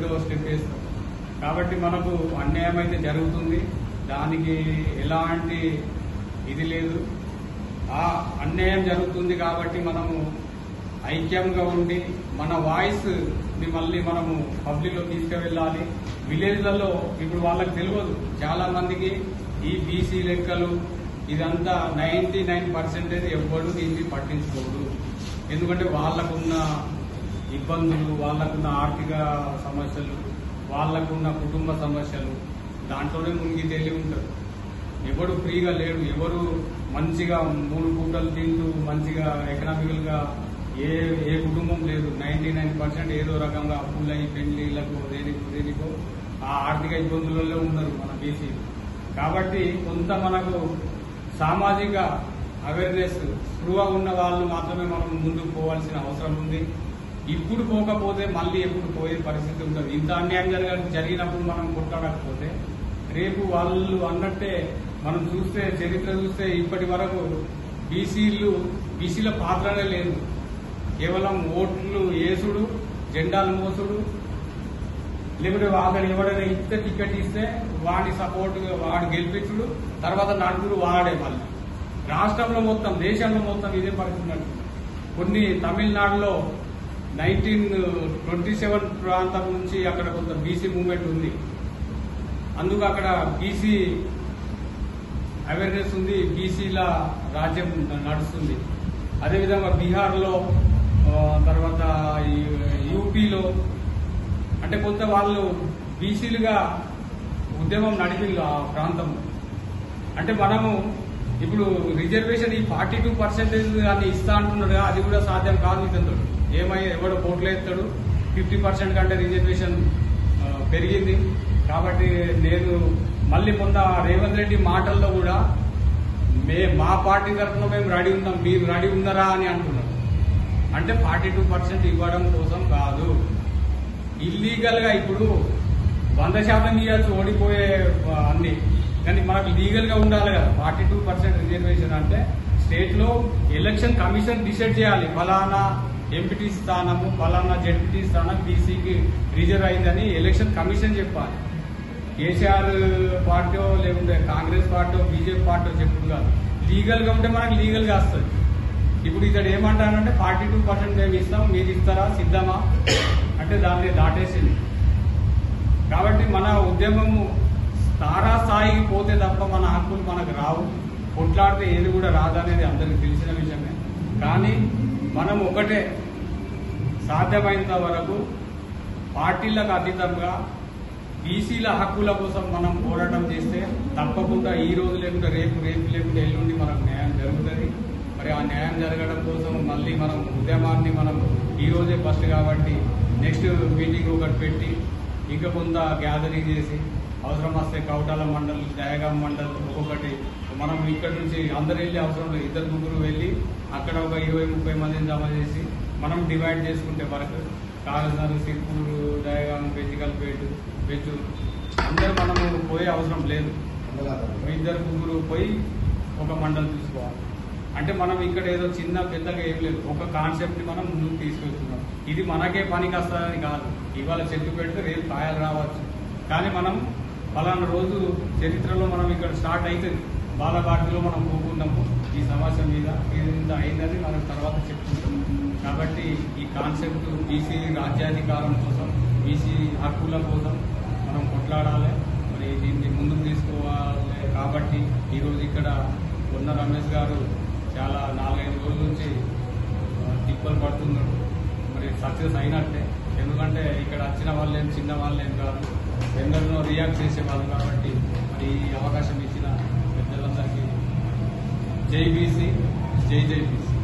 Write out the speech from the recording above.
ఏదో స్టెప్ వేస్తాం. కాబట్టి మనకు అన్యాయం అయితే జరుగుతుంది, దానికి ఎలాంటి ఇది లేదు. ఆ అన్యాయం జరుగుతుంది కాబట్టి మనము ఐక్యంగా ఉండి మన వాయిస్ ని మళ్ళీ మనము పబ్లిక్ లో తీసుకువెళ్ళాలి. విలేజ్లలో ఇప్పుడు వాళ్ళకి తెలియదు, చాలా మందికి ఈ బీసీ లెక్కలు ఇదంతా 99% ఎవ్వడు దీన్ని పట్టించుకోడు. ఎందుకంటే వాళ్ళకున్న ఇబ్బందులు, వాళ్ళకున్న ఆర్థిక సమస్యలు, వాళ్ళకున్న కుటుంబ సమస్యలు దాంట్లోనే మునిగి తేలి ఉంటారు. ఎవరు ఫ్రీగా లేడు, ఎవరు మంచిగా 3 పూటలు తింటూ మంచిగా ఎకనామికల్ గా ఏ కుటుంబం లేదు. 99% ఏదో రకంగా అప్పులై పెళ్లిళ్లకు దేనికో ఆ ఆర్థిక ఇబ్బందులలో ఉన్నారు మన బీసీ. కాబట్టి కొంత మనకు సామాజిక అవేర్నెస్ స్పృహ ఉన్న వాళ్ళు మాత్రమే మనం ముందుకు పోవాల్సిన అవసరం ఉంది. ఇప్పుడు పోకపోతే మళ్ళీ ఎప్పుడు పోయే పరిస్థితి ఉంటుంది. ఇంత అన్యాయం జరిగినప్పుడు మనం కొట్లాడకపోతే రేపు వాళ్ళు అన్నట్టే మనం చూస్తే, చరిత్ర చూస్తే ఇప్పటి వరకు బీసీల పాత్రనే లేదు. కేవలం ఓట్లు వేసుడు, జెండాలు మోసుడు, లేకపోతే వాడిని ఎవరైనా ఇస్తే టికెట్ ఇస్తే వాడి సపోర్ట్ వాడు గెలిపించుడు, తర్వాత నడుపుడు వాడే. మళ్ళీ రాష్ట్రంలో మొత్తం, దేశంలో మొత్తం ఇదే పరిస్థితి. కొన్ని తమిళనాడులో 1927 ప్రాంతం నుంచి అక్కడ కొంత బీసీ మూవ్మెంట్ ఉంది. అందుకు అక్కడ బీసీ అవేర్నెస్ ఉంది, బీసీల రాజ్యం నడుస్తుంది. అదేవిధంగా బీహార్లో, తర్వాత యూపీలో అంటే కొంత వాళ్ళు బీసీలుగా ఉద్యమం నడిపిల్లు ఆ ప్రాంతంలో. అంటే మనము ఇప్పుడు రిజర్వేషన్ ఈ 42% అని ఇస్తా అంటున్నాడు, అది కూడా సాధ్యం కాదు. ఇతను ఎవడో పోట్లు ఎత్తాడు, 50% కంటే రిజర్వేషన్ పెరిగింది. కాబట్టి నేను మళ్ళీ మొన్న రేవంత్ రెడ్డి మాటల్లో కూడా మా పార్టీ తరఫున మేము రెడీ ఉన్నాం, మీరు రెడీ ఉన్నారా అని అంటున్నారు. అంటే 42% ఇవ్వడం కోసం కాదు, ఇల్లీగల్ గా ఇప్పుడు 100% ఇవ్వచ్చు ఓడిపోయే అన్ని, కానీ మనకు లీగల్ గా ఉండాలి కదా. 42% రిజర్వేషన్ అంటే స్టేట్ లో ఎలక్షన్ కమిషన్ డిసైడ్ చేయాలి, ఫలానా ఎంపీటీ స్థానము, ఫలానా జెడ్పీటీ స్థానం బీసీకి రిజర్వ్ అయిందని ఎలక్షన్ కమిషన్ చెప్పాలి. కేసీఆర్ పార్టీ లేకుంటే కాంగ్రెస్ పార్టీ, బీజేపీ పార్టీ చెప్పుడు కాదు. లీగల్ గా ఉంటే మనకు లీగల్ గా వస్తుంది. ఇప్పుడు ఇతడు ఏమంటానంటే 42% మేము ఇస్తాం, మీరు ఇస్తారా, సిద్ధమా అంటే దాన్ని దాటేసింది. కాబట్టి మన ఉద్యమము తారాస్థాయికి పోతే తప్ప మన హక్కులు మనకు రావు. కొట్లాడితే ఏది కూడా రాదనేది అందరికి తెలిసిన విషయమే. కానీ మనం ఒకటే, సాధ్యమైనంత వరకు పార్టీలకు అతీతంగా బీసీల హక్కుల కోసం మనం పోరాటం చేస్తే తప్పకుండా ఈ రోజు లేకుంటే రేపు లేకుంటే ఎల్లుండి మనకు న్యాయం జరుగుతుంది. మరి ఆ న్యాయం జరగడం కోసం మళ్ళీ మనం ఉద్యమాన్ని మనం ఈ రోజే ఫస్ట్ కాబట్టి నెక్స్ట్ మీటింగ్ ఒకటి పెట్టి ఇంకా కొంత గ్యాదరింగ్ చేసి అవసరం వస్తే కౌటాల మండల్, దయగాం మండల్ ఒక్కొక్కటి మనం ఇక్కడ నుంచి అందరు వెళ్ళి అవసరం లేదు, 2-3 వెళ్ళి అక్కడ ఒక 20-30 మందిని జమ చేసి మనం డివైడ్ చేసుకుంటే వరకు కాగజ్నగర్, సిర్పూర్, దయగాం, బెజ్జు అందరూ మనము పోయే అవసరం లేదు. 2-3 పోయి ఒక మండలి తీసుకోవాలి. అంటే మనం ఇక్కడ ఏదో చిన్న పెద్దగా ఏం లేదు, ఒక కాన్సెప్ట్ ని మనం ముందుకు తీసుకెళ్తున్నాం. ఇది మనకే పనికి వస్తుందని కాదు, ఇవాళ చెట్టు పెడితే రేపు కాయలు రావచ్చు. కానీ మనం ఫలానా రోజు చరిత్రలో మనం ఇక్కడ స్టార్ట్ అవుతుంది, బాలబాటిలో మనం పోకున్నాము ఈ సమస్య మీద, ఇది అయిందని మనం తర్వాత చెప్తున్నాం. కాబట్టి ఈ కాన్సెప్ట్ బీసీ రాజ్యాధికారం కోసం, బీసీ హక్కుల కోసం మనం కొట్లాడాలి. మరి దీన్ని ముందుకు తీసుకోవాలి. కాబట్టి ఈరోజు ఇక్కడ ఉన్న రమేష్ గారు చాలా 4-5 రోజుల నుంచి తిప్పలు పడుతున్నాడు. మరి సక్సెస్ అయినట్టే, ఎందుకంటే ఇక్కడ వచ్చిన వాళ్ళేం చిన్న వాళ్ళేం కాదు, ఎందరినో రియాక్ట్ చేసేవాళ్ళు. కాబట్టి మరి ఈ అవకాశం ఇచ్చిన పెద్దలందరికీ జై బీసీ, జై బీసీ.